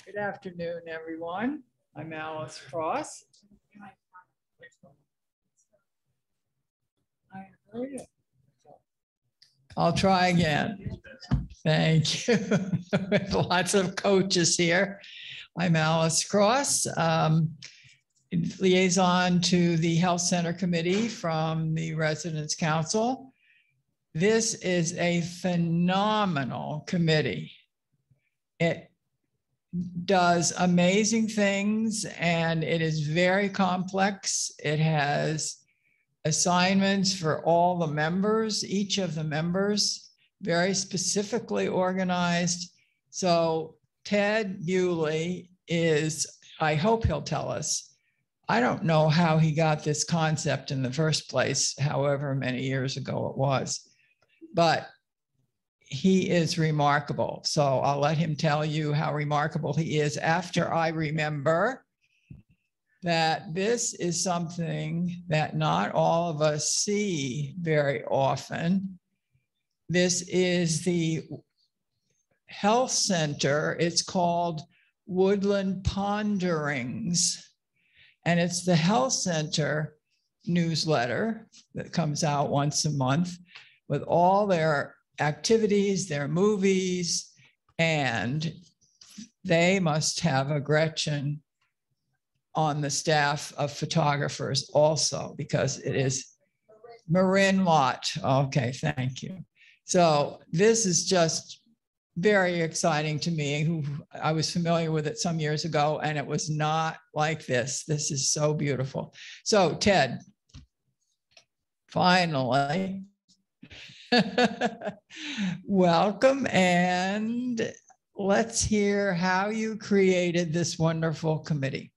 Good afternoon, everyone. I'm Alice Cross. I'll try again. Thank you. With lots of coaches here. I'm Alice Cross, liaison to the Health Center Committee from the Residents Council. This is a phenomenal committee. It does amazing things and it is very complex. It has assignments for all the members, each of the members, very specifically organized. So Ted Bewley is, I hope he'll tell us, I don't know how he got this concept in the first place, however many years ago it was, but he is remarkable. So I'll let him tell you how remarkable he is after I remember that this is something that not all of us see very often. This is the health center. It's called Woodland Ponderings, and it's the health center newsletter that comes out once a month with all their activities, their movies, and they must have a Gretchen on the staff of photographers also, because it is Marin Lott. Okay, thank you. So this is just very exciting to me, who I was familiar with it some years ago, and it was not like this. This is so beautiful. So Ted, finally, welcome, and let's hear how you created this wonderful committee.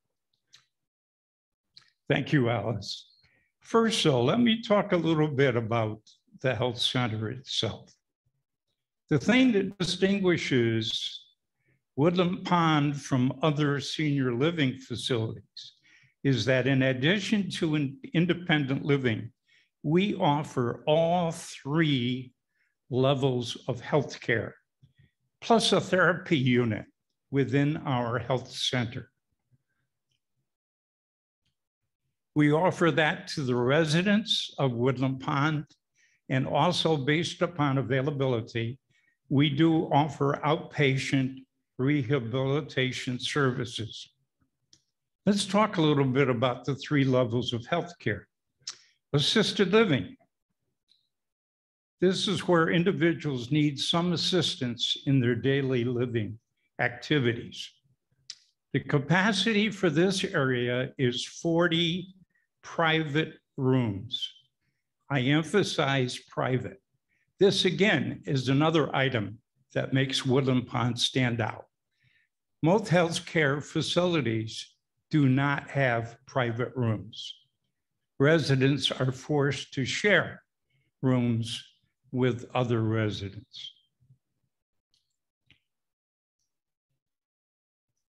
Thank you, Alice. First, so let me talk a little bit about the health center itself. The thing that distinguishes Woodland Pond from other senior living facilities is that in addition to independent living, we offer all 3 levels of healthcare, plus a therapy unit within our health center. We offer that to the residents of Woodland Pond, and also based upon availability, we do offer outpatient rehabilitation services. Let's talk a little bit about the 3 levels of healthcare. Assisted living. This is where individuals need some assistance in their daily living activities. The capacity for this area is 40 private rooms. I emphasize private. This again is another item that makes Woodland Pond stand out. Most healthcare facilities do not have private rooms. Residents are forced to share rooms with other residents.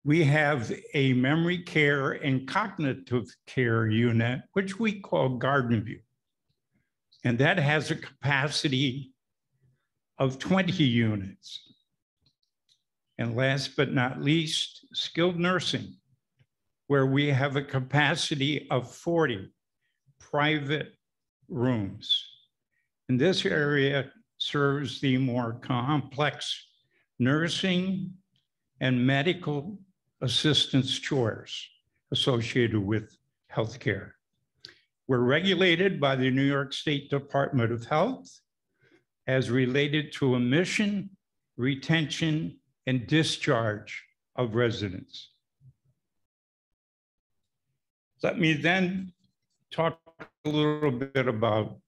We have a memory care and cognitive care unit, which we call Garden View. And that has a capacity of 20 units. And last but not least, skilled nursing, where we have a capacity of 40 private rooms. And this area serves the more complex nursing and medical assistance chores associated with healthcare. We're regulated by the New York State Department of Health as related to admission, retention, and discharge of residents. Let me then talk a little bit about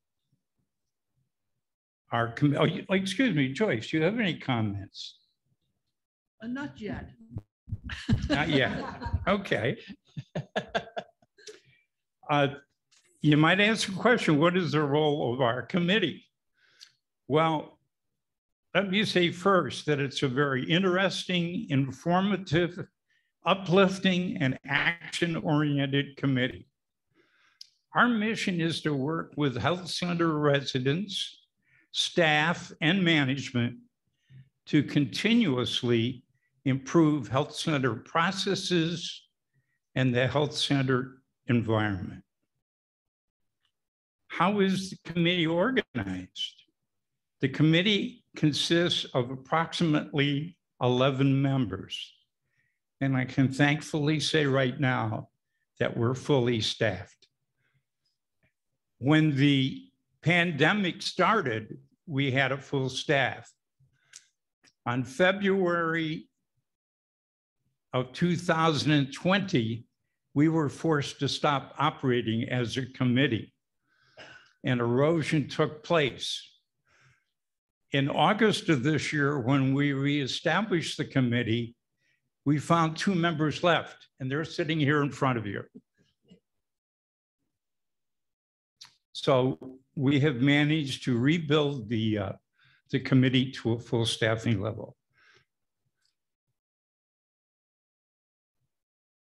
our committee. Oh, excuse me, Joyce, do you have any comments? Not yet. Not yet. Okay. You might ask a question, what is the role of our committee? Well, let me say first that it's a very interesting, informative, uplifting, and action-oriented committee. Our mission is to work with health center residents, staff, and management to continuously improve health center processes and the health center environment. How is the committee organized? The committee consists of approximately 11 members. And I can thankfully say right now that we're fully staffed. When the pandemic started, we had a full staff. On February of 2020, we were forced to stop operating as a committee, and erosion took place. In August of this year, when we reestablished the committee, we found 2 members left, and they're sitting here in front of you. So we have managed to rebuild the committee to a full staffing level.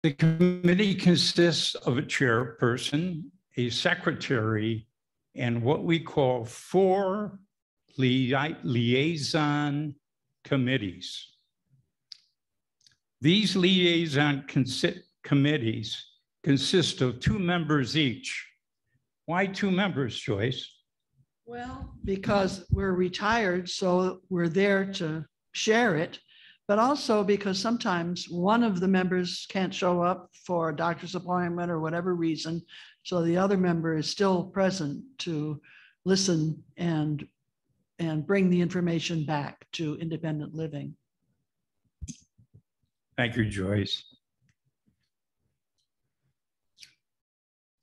The committee consists of a chairperson, a secretary, and what we call 4 liaison committees. These liaison committees consist of 2 members each. Why 2 members, Joyce? Well, because we're retired, so we're there to share it, but also because sometimes one of the members can't show up for a doctor's appointment or whatever reason. So the other member is still present to listen and bring the information back to independent living. Thank you, Joyce.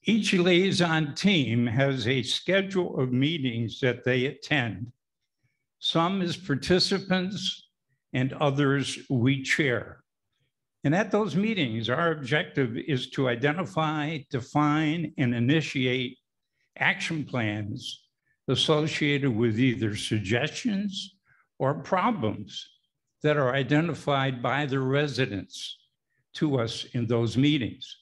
Each liaison team has a schedule of meetings that they attend, some as participants and others we chair. And at those meetings, our objective is to identify, define, and initiate action plans associated with either suggestions or problems that are identified by the residents to us in those meetings.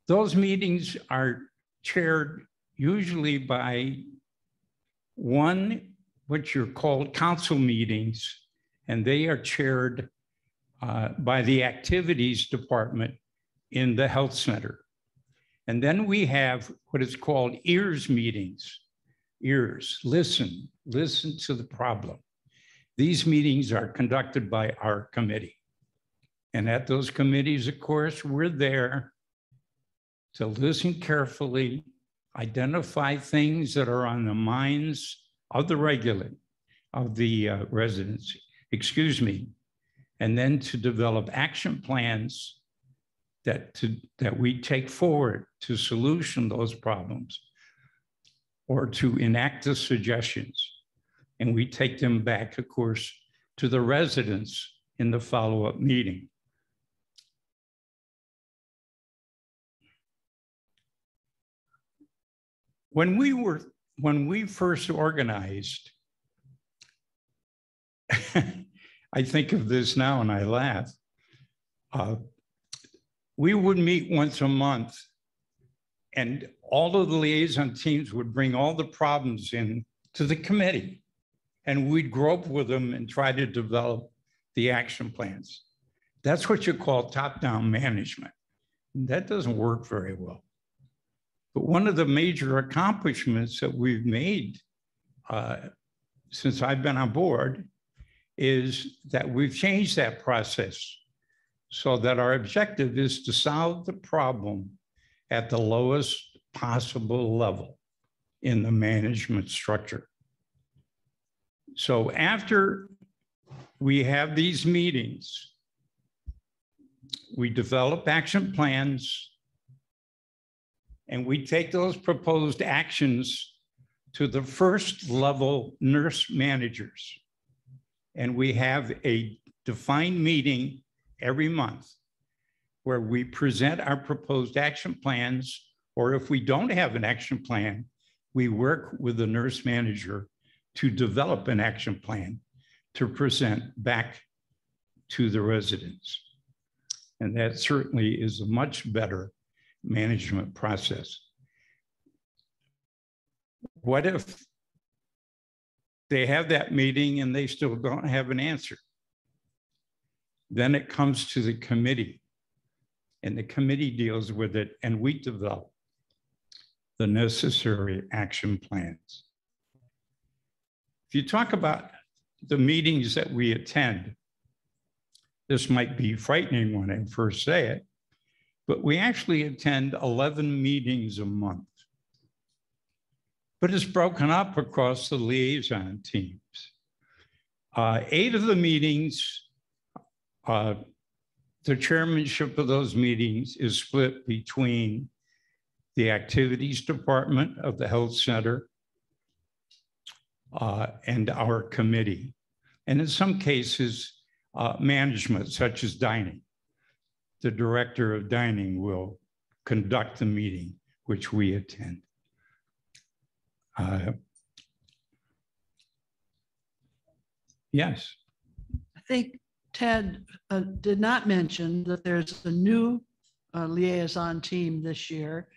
Those meetings are chaired usually by one, which are called council meetings, and they are chaired by the activities department in the health center. And then we have what is called ears meetings. Ears, listen to the problem. These meetings are conducted by our committee. And at those committees, of course, we're there to listen carefully, identify things that are on the minds of the residents, and then to develop action plans that we take forward to solution those problems or to enact the suggestions. And we take them back, of course, to the residents in the follow-up meeting. When we first organized, I think of this now and I laugh. We would meet once a month and all of the liaison teams would bring all the problems in to the committee and we'd grope with them and try to develop the action plans. That's what you call top-down management. That doesn't work very well. But one of the major accomplishments that we've made since I've been on board is that we've changed that process so that our objective is to solve the problem at the lowest possible level in the management structure. So after we have these meetings, we develop action plans and we take those proposed actions to the first level nurse managers. And we have a defined meeting every month where we present our proposed action plans, or if we don't have an action plan, we work with the nurse manager to develop an action plan to present back to the residents. And that certainly is a much better management process. What if they have that meeting and they still don't have an answer? Then it comes to the committee, and the committee deals with it, and we develop the necessary action plans. If you talk about the meetings that we attend, this might be frightening when I first say it, but we actually attend 11 meetings a month. But it's broken up across the liaison teams. 8 of the meetings, the chairmanship of those meetings is split between the activities department of the health center and our committee. And in some cases, management, such as dining. The director of dining will conduct the meeting, which we attend. Yes. I think Ted did not mention that there's a new liaison team this year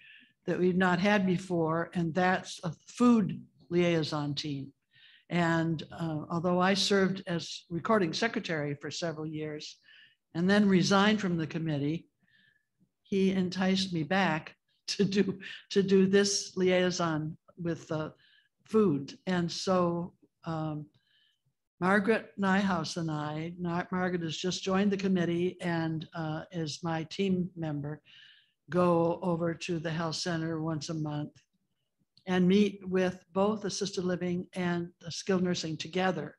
that we've not had before, and that's a food liaison team. And although I served as recording secretary for several years and then resigned from the committee, he enticed me back to do this liaison with food. And so Margaret Nyhouse and Margaret has just joined the committee and is my team member, go over to the health center once a month and meet with both assisted living and skilled nursing together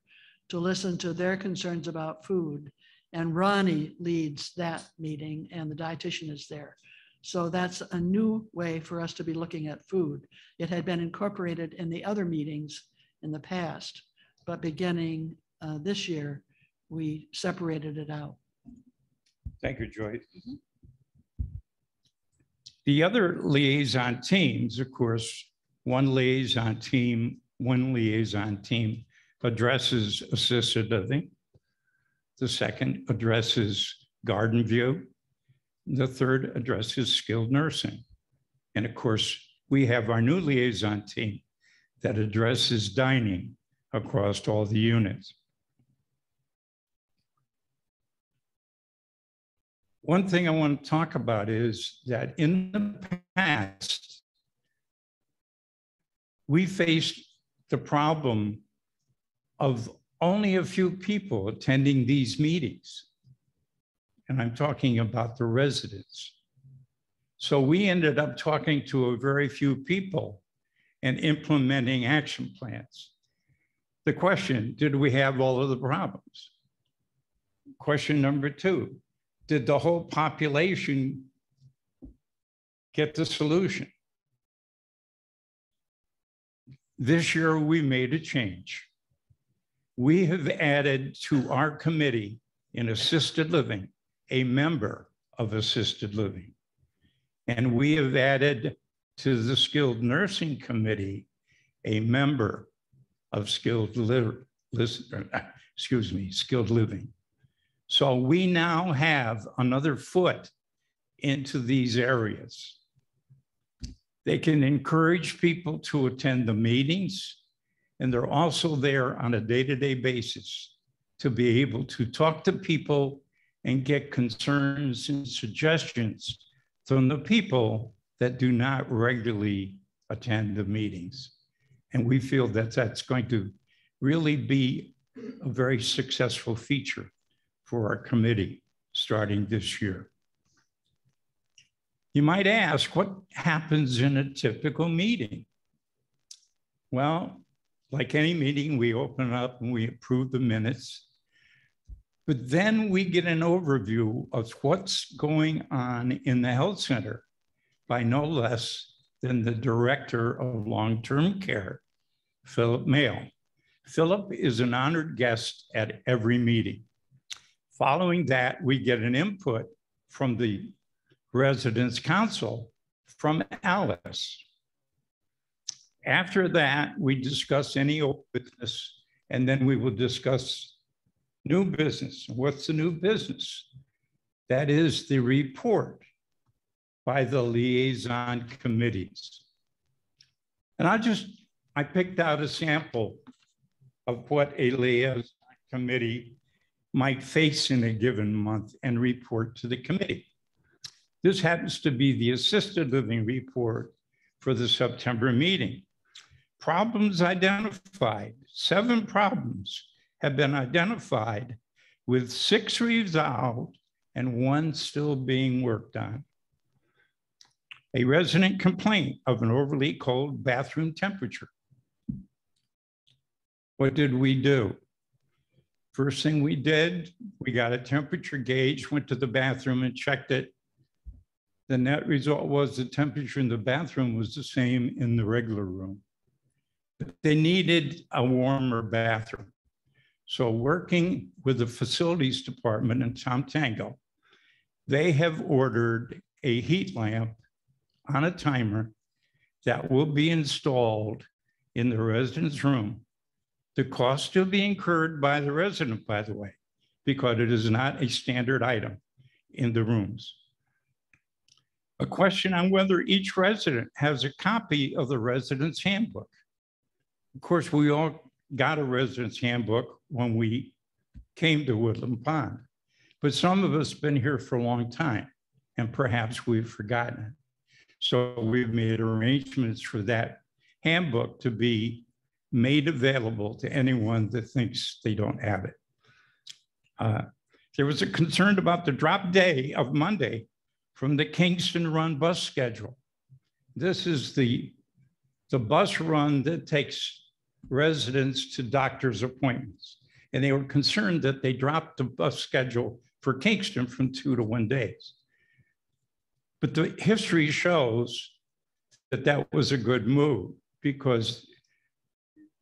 to listen to their concerns about food. And Ronnie leads that meeting and the dietitian is there. So that's a new way for us to be looking at food. It had been incorporated in the other meetings in the past, but beginning this year, we separated it out. Thank you, Joyce. The other liaison teams, of course, one liaison team addresses assisted living. The second addresses garden view. The third addresses skilled nursing. And of course, we have our new liaison team that addresses dining across all the units. One thing I want to talk about is that in the past, we faced the problem of only a few people attending these meetings. And I'm talking about the residents. So we ended up talking to a very few people and implementing action plans. The question, did we have all of the problems? Question number 2, did the whole population get the solution? This year, we made a change. We have added to our committee in assisted living a member of assisted living. And we have added to the skilled nursing committee a member of skilled living. So we now have another foot into these areas. They can encourage people to attend the meetings, and they're also there on a day-to-day basis to be able to talk to people and get concerns and suggestions from the people that do not regularly attend the meetings. And we feel that that's going to really be a very successful feature for our committee starting this year. You might ask, what happens in a typical meeting? Well, like any meeting, we open up and we approve the minutes. But then we get an overview of what's going on in the health center by no less than the director of long-term care, Philip Mayo. Philip is an honored guest at every meeting. Following that, we get an input from the Residents' Council from Alice. After that, we discuss any old business, and then we will discuss new business. What's the new business? That is the report by the liaison committees. And I picked out a sample of what a liaison committee might face in a given month and report to the committee. This happens to be the assisted living report for the September meeting. Problems identified, 7 problems have been identified, with 6 resolved and 1 still being worked on. A resident complaint of an overly cold bathroom temperature. What did we do? First thing we did, we got a temperature gauge, went to the bathroom and checked it. The net result was the temperature in the bathroom was the same in the regular room. But they needed a warmer bathroom. So working with the facilities department in Tom Tango, they have ordered a heat lamp on a timer that will be installed in the resident's room. The cost will be incurred by the resident, by the way, because it is not a standard item in the rooms. A question on whether each resident has a copy of the resident's handbook. Of course, we all got a resident's handbook when we came to Woodland Pond, but some of us have been here for a long time and perhaps we've forgotten it. So we've made arrangements for that handbook to be made available to anyone that thinks they don't have it. There was a concern about the drop day of Monday from the Kingston Run bus schedule. This is the bus run that takes residents to doctor's appointments. And they were concerned that they dropped the bus schedule for Kingston from 2 to 1 days. But the history shows that that was a good move because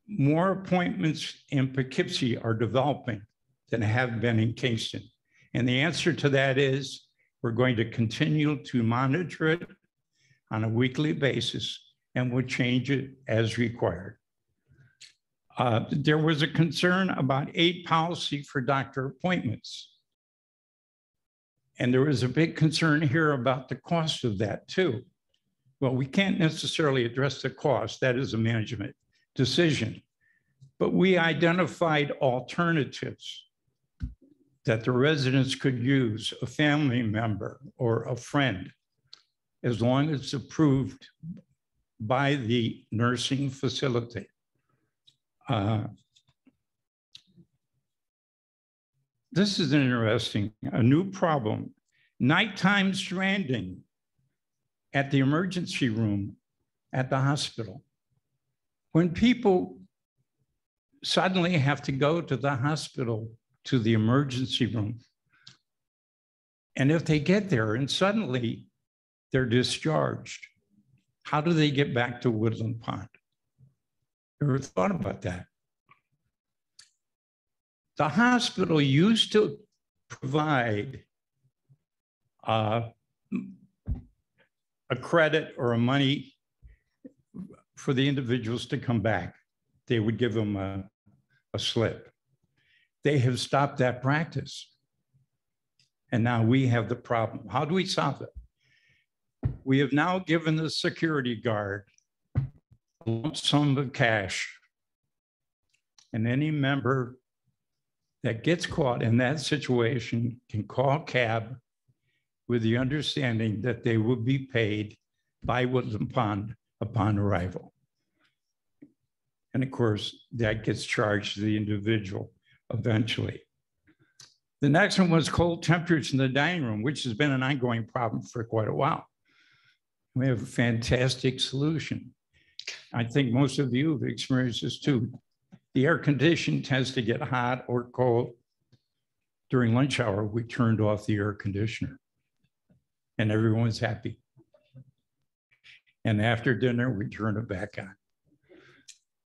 more appointments in Poughkeepsie are developing than have been in Kingston. And the answer to that is we're going to continue to monitor it on a weekly basis and we'll change it as required. There was a concern about aid policy for doctor appointments. And there was a big concern here about the cost of that too. Well, we can't necessarily address the cost. That is a management decision. But we identified alternatives that the residents could use, a family member or a friend, as long as it's approved by the nursing facility. This is a new problem. Nighttime stranding at the emergency room at the hospital. When people suddenly have to go to the hospital, to the emergency room, and if they get there and suddenly they're discharged, how do they get back to Woodland Pond? Ever thought about that? The hospital used to provide a credit or a money for the individuals to come back. They would give them a slip. They have stopped that practice. And now we have the problem. How do we solve it? We have now given the security guard a lump sum of cash. And any member that gets caught in that situation can call CAB with the understanding that they will be paid by Woodland Pond upon arrival. And of course, that gets charged to the individual eventually. The next one was cold temperatures in the dining room, which has been an ongoing problem for quite a while. We have a fantastic solution. I think most of you have experienced this too. The air condition tends to get hot or cold. During lunch hour, we turned off the air conditioner and everyone's happy. And after dinner, we turn it back on.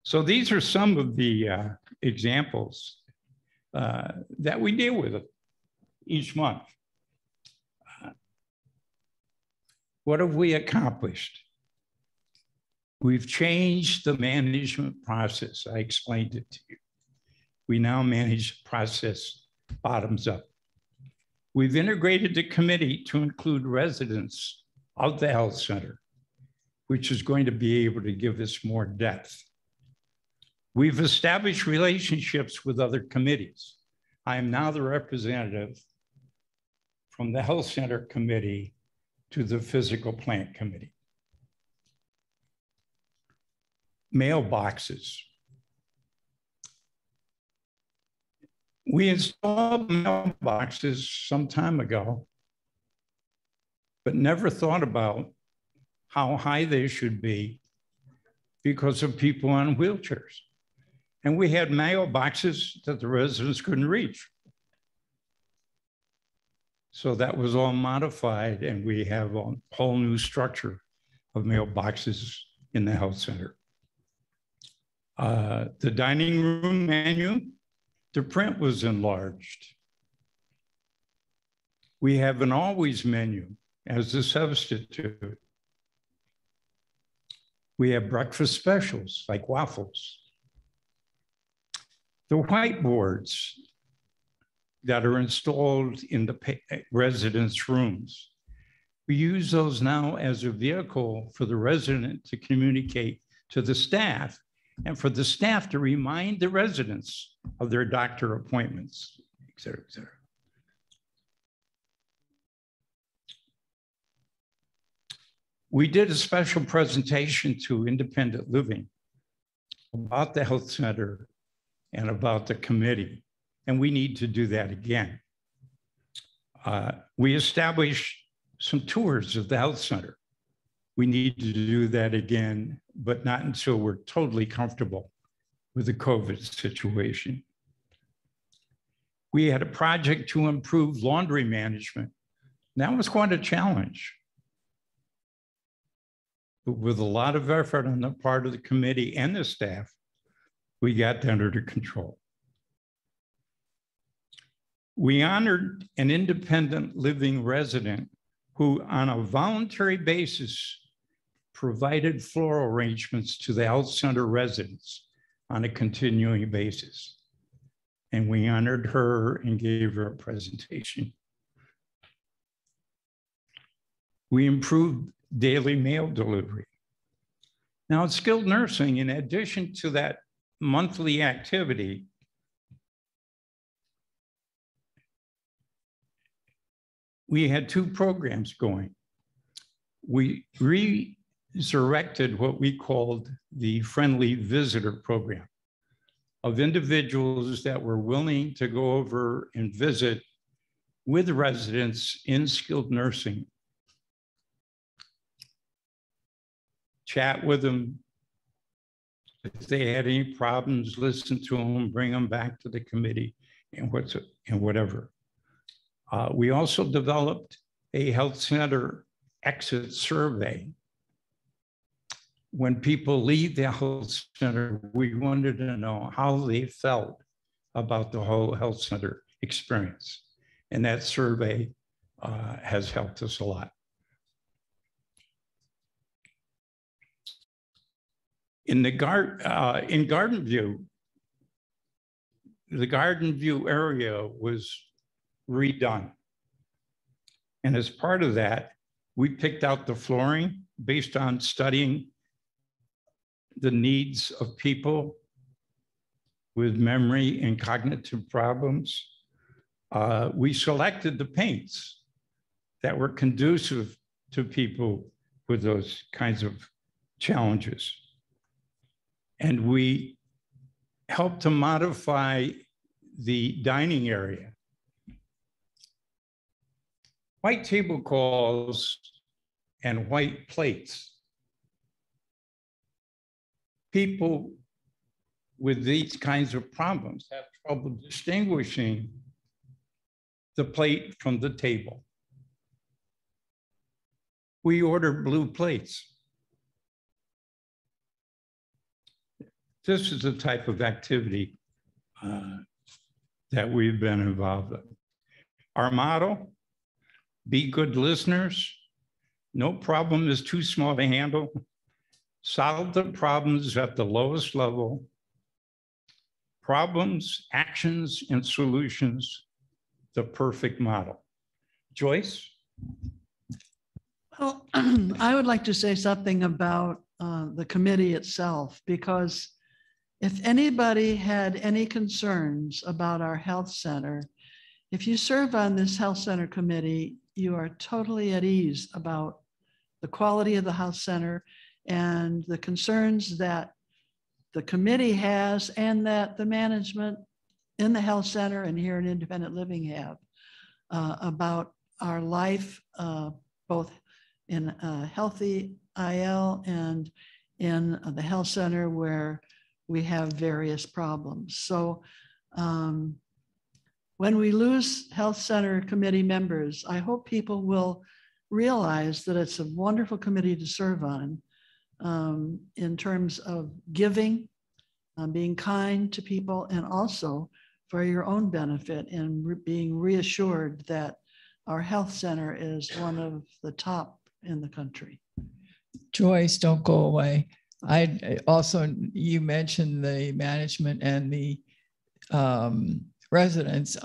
So these are some of the examples that we deal with each month. What have we accomplished? We've changed the management process. I explained it to you. We now manage the process bottoms up. We've integrated the committee to include residents of the health center, which is going to be able to give us more depth We've established relationships with other committees. I am now the representative from the Health Center Committee to the Physical Plant Committee. Mailboxes. We installed mailboxes some time ago, but never thought about how high they should be because of people on wheelchairs. And we had mailboxes that the residents couldn't reach. So that was all modified, and we have a whole new structure of mailboxes in the health center. The dining room menu, the print was enlarged. We have an always menu as a substitute. We have breakfast specials like waffles. The whiteboards that are installed in the residents' rooms, we use those now as a vehicle for the resident to communicate to the staff and for the staff to remind the residents of their doctor appointments, et cetera, et cetera. We did a special presentation to Independent Living about the health center and about the committee, and we need to do that again. We established some tours of the health center. We need to do that again, but not until we're totally comfortable with the COVID situation. We had a project to improve laundry management. That was quite a challenge. But with a lot of effort on the part of the committee and the staff, we got that under control. We honored an independent living resident who, on a voluntary basis, provided floral arrangements to the health center residents on a continuing basis. And we honored her and gave her a presentation. We improved daily mail delivery. Now, in skilled nursing, in addition to that monthly activity, we had two programs going. We resurrected what we called the Friendly Visitor Program of individuals that were willing to go over and visit with residents in skilled nursing, chat with them. If they had any problems, listen to them, bring them back to the committee and whatever. We also developed a health center exit survey. When people leave the health center, we wanted to know how they felt about the whole health center experience. And that survey has helped us a lot. In Garden View, the Garden View area was redone. And as part of that, we picked out the flooring based on studying the needs of people with memory and cognitive problems. We selected the paints that were conducive to people with those kinds of challenges. And we helped to modify the dining area. White tablecloths and white plates. People with these kinds of problems have trouble distinguishing the plate from the table. We ordered blue plates. This is the type of activity that we've been involved in. Our motto, be good listeners. No problem is too small to handle. Solve the problems at the lowest level. Problems, actions, and solutions, the perfect model. Joyce? Well, I would like to say something about the committee itself, because If anybody had any concerns about our health center, if you serve on this health center committee, you are totally at ease about the quality of the health center and the concerns that the committee has and that the management in the health center and here in independent living have about our life, both in healthy IL and in the health center where we have various problems. So when we lose health center committee members, I hope people will realize that it's a wonderful committee to serve on in terms of giving, being kind to people, and also for your own benefit and being reassured that our health center is one of the top in the country. Joyce, don't go away. I also, you mentioned the management and the residents.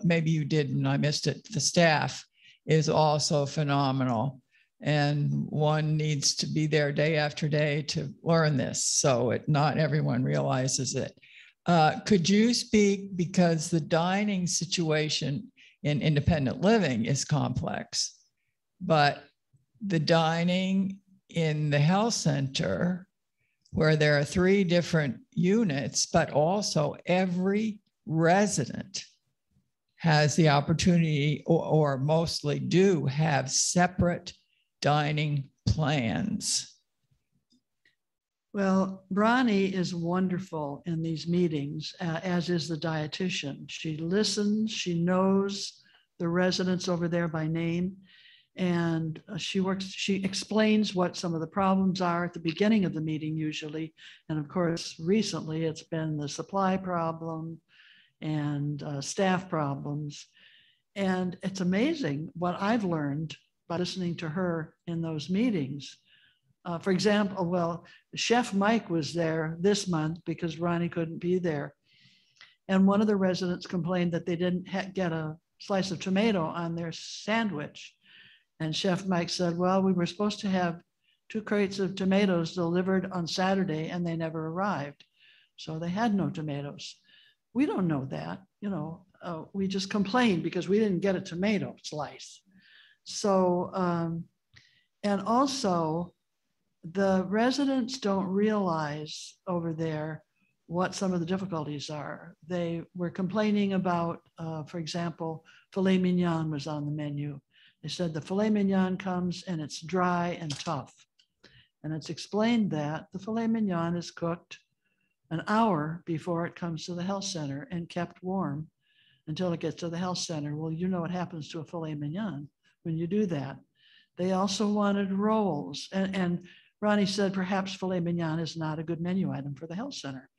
Maybe you didn't, I missed it. The staff is also phenomenal. And one needs to be there day after day to learn this. So not everyone realizes it. Could you speak, because the dining situation in independent living is complex, but the dining in the health center, where there are 3 different units, but also every resident has the opportunity, or mostly do have separate dining plans. Well, Bronnie is wonderful in these meetings, as is the dietitian. She listens, she knows the residents over there by name, and she explains what some of the problems are at the beginning of the meeting usually. And of course, recently it's been the supply problem and staff problems. And it's amazing what I've learned by listening to her in those meetings. For example, well, Chef Mike was there this month because Ronnie couldn't be there. And one of the residents complained that they didn't get a slice of tomato on their sandwich. And Chef Mike said, well, we were supposed to have 2 crates of tomatoes delivered on Saturday and they never arrived. So they had no tomatoes. We don't know that, we just complained because we didn't get a tomato slice. So, and also the residents don't realize over there what some of the difficulties are. They were complaining about, for example, filet mignon was on the menu. They said the filet mignon comes and it's dry and tough. And it's explained that the filet mignon is cooked an hour before it comes to the health center and kept warm until it gets to the health center. Well, you know what happens to a filet mignon when you do that. They also wanted rolls. And Ronnie said perhaps filet mignon is not a good menu item for the health center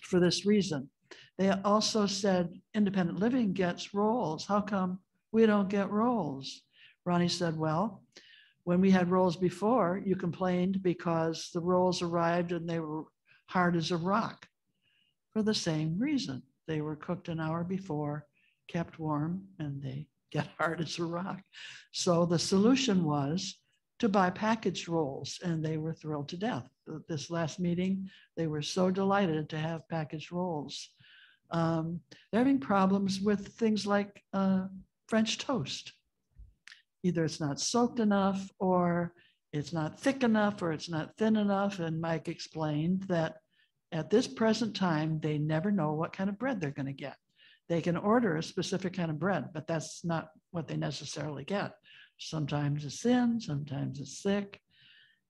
for this reason. They also said independent living gets rolls. How come we don't get rolls? Ronnie said, well, when we had rolls before, you complained because the rolls arrived and they were hard as a rock for the same reason. They were cooked an hour before, kept warm, and they get hard as a rock. So the solution was to buy packaged rolls, and they were thrilled to death. This last meeting, they were so delighted to have packaged rolls. They're having problems with things like French toast. Either it's not soaked enough, or it's not thick enough, or it's not thin enough. And Mike explained that at this present time, they never know what kind of bread they're going to get. They can order a specific kind of bread, but that's not what they necessarily get. Sometimes it's thin, sometimes it's thick.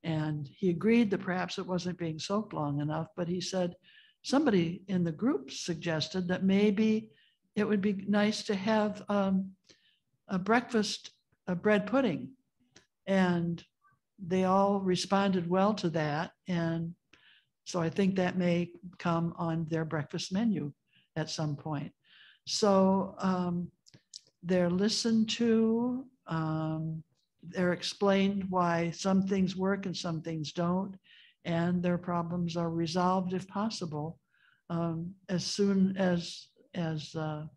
And he agreed that perhaps it wasn't being soaked long enough, but he said somebody in the group suggested that maybe it would be nice to have a breakfast, a bread pudding. And they all responded well to that. And so I think that may come on their breakfast menu at some point. So they're listened to, they're explained why some things work and some things don't, and their problems are resolved if possible as soon as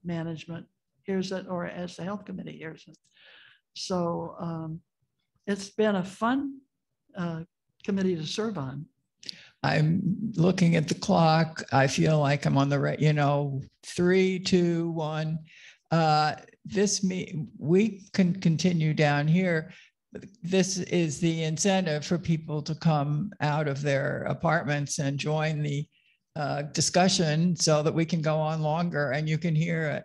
management hears it or as the health committee hears it. So it's been a fun committee to serve on. I'm looking at the clock. I feel like I'm on the right, 3, 2, 1. We can continue down here. This is the incentive for people to come out of their apartments and join the discussion so that we can go on longer and you can hear it.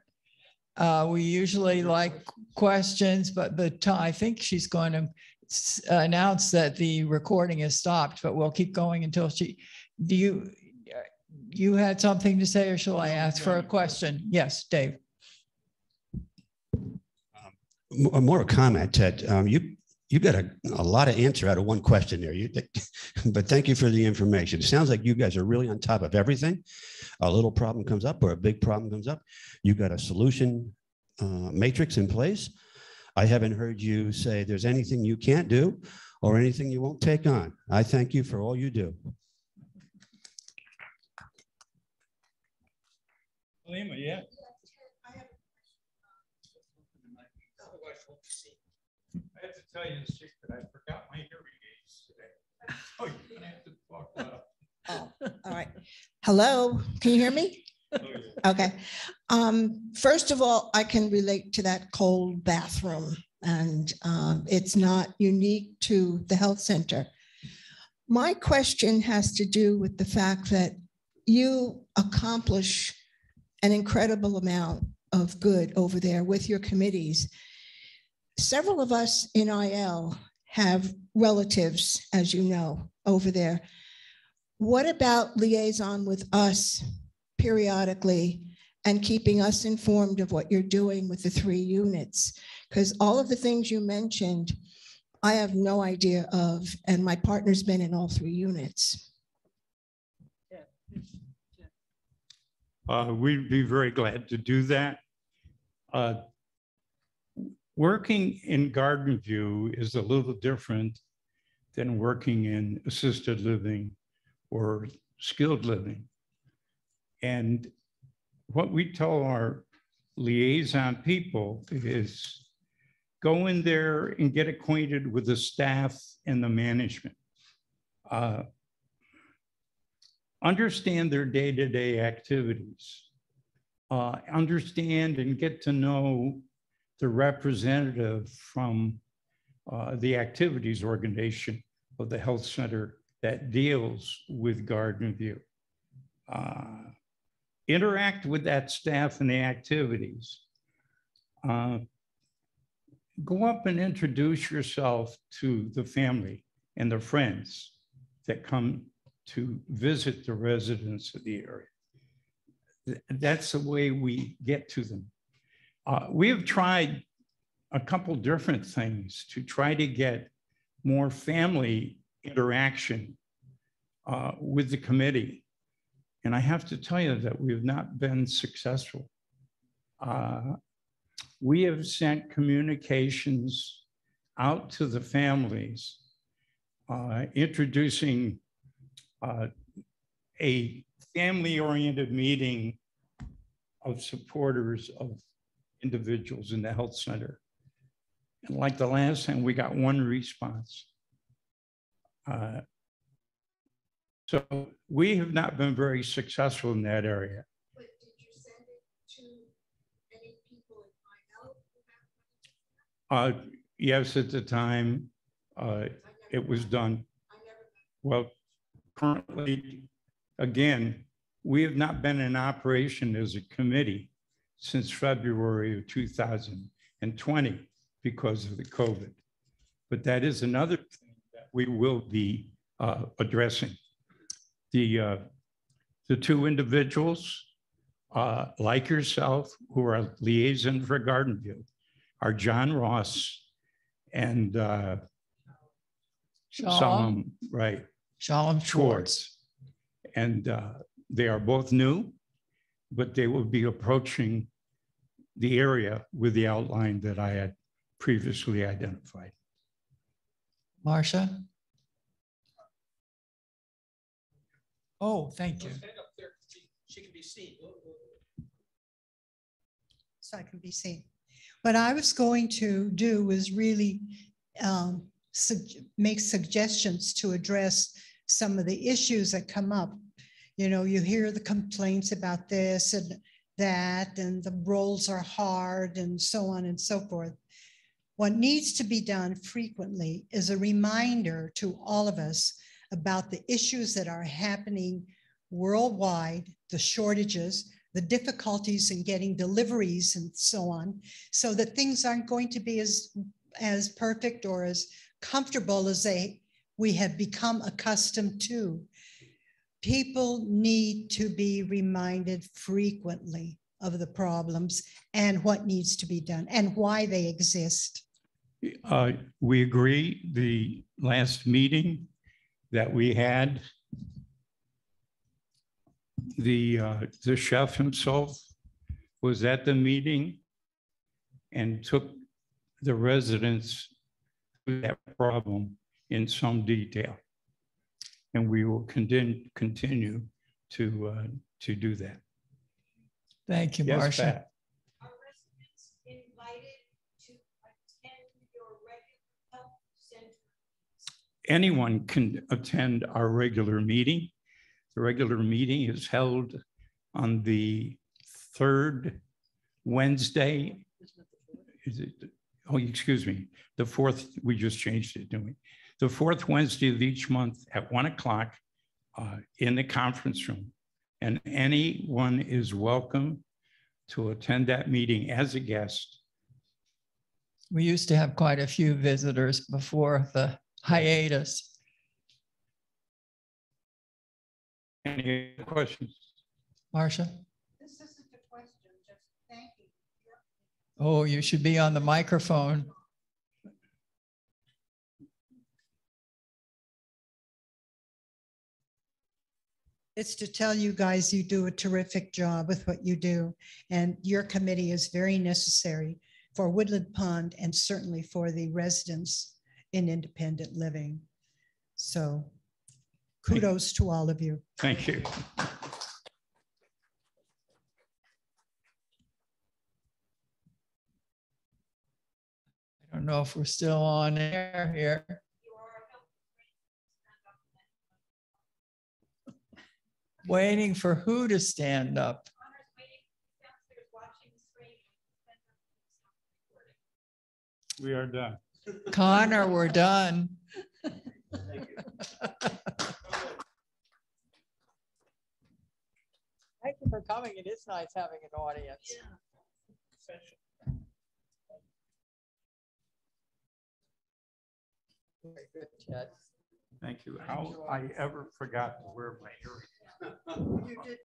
We usually like questions, but I think she's going to announce that the recording is stopped, but we'll keep going until you had something to say, or shall I ask for a question? Yes, Dave. More a comment, Ted. You got a lot of answer out of one question there. But thank you for the information. It sounds like you guys are really on top of everything. A little problem comes up or a big problem comes up, you got a solution matrix in place. I haven't heard you say there's anything you can't do or anything you won't take on. I thank you for all you do. Halima, yeah. I have to tell you the secret. I forgot my hearing aids today. Oh, you're gonna have to talk loud. Oh, all right. Hello, can you hear me? Oh, yeah. Okay. First of all, I can relate to that cold bathroom, and it's not unique to the health center. My question has to do with the fact that you accomplish an incredible amount of good over there with your committees. Several of us in IL have relatives, as you know, over there. What about liaison with us periodically and keeping us informed of what you're doing with the 3 units? Because all of the things you mentioned, I have no idea of, and my partner's been in all 3 units. We'd be very glad to do that. Working in Garden View is a little different than working in assisted living or skilled living. And what we tell our liaison people is go in there and get acquainted with the staff and the management. Understand their day-to-day activities. Understand and get to know the representative from the activities organization of the health center that deals with Garden View. Interact with that staff and the activities. Go up and introduce yourself to the family and the friends that come to visit the residents of the area. That's the way we get to them. We have tried a couple different things to try to get more family interaction with the committee. And I have to tell you that we have not been successful. We have sent communications out to the families, introducing a family-oriented meeting of supporters of individuals in the health center. And like the last time, we got 1 response. So we have not been very successful in that area. But did you send it to any people in IL? Yes, at the time it was done. Well, currently, again, we have not been in operation as a committee since February of 2020 because of the COVID. But that is another thing that we will be addressing. The 2 individuals like yourself who are liaison for Garden View are John Ross and Shalom, right? Shalom Schwartz. And they are both new, but they will be approaching the area with the outline that I had previously identified. Marcia? Oh, thank you. She can be seen. So I can be seen. What I was going to do was really make suggestions to address some of the issues that come up. You know, you hear the complaints about this and that, and the roles are hard and so on and so forth. What needs to be done frequently is a reminder to all of us about the issues that are happening worldwide, the shortages, the difficulties in getting deliveries and so on, so that things aren't going to be as perfect or as comfortable as we have become accustomed to. People need to be reminded frequently of the problems and what needs to be done and why they exist. We agree. The last meeting that we had, the chef himself was at the meeting and took the residents through that problem in some detail. And we will continue to do that. Thank you, Yes, Marcia. Pat. Are residents invited to attend your regular health center? Anyone can attend our regular meeting. The regular meeting is held on the third Wednesday. Is it? Oh, excuse me. The fourth, we just changed it, didn't we? The fourth Wednesday of each month at 1 o'clock in the conference room. And anyone is welcome to attend that meeting as a guest. We used to have quite a few visitors before the hiatus. Any questions? Marcia? This isn't a question, just thank you. Oh, you should be on the microphone. It's to tell you guys you do a terrific job with what you do. And your committee is very necessary for Woodland Pond and certainly for the residents in independent living. So kudos to all of you. Thank you. I don't know if we're still on air here. Waiting for who to stand up? We are done. Connor, we're done. Thank you for coming. It is nice having an audience. Very good, Ted. Thank you. How I ever forgot to wear my earrings. You did.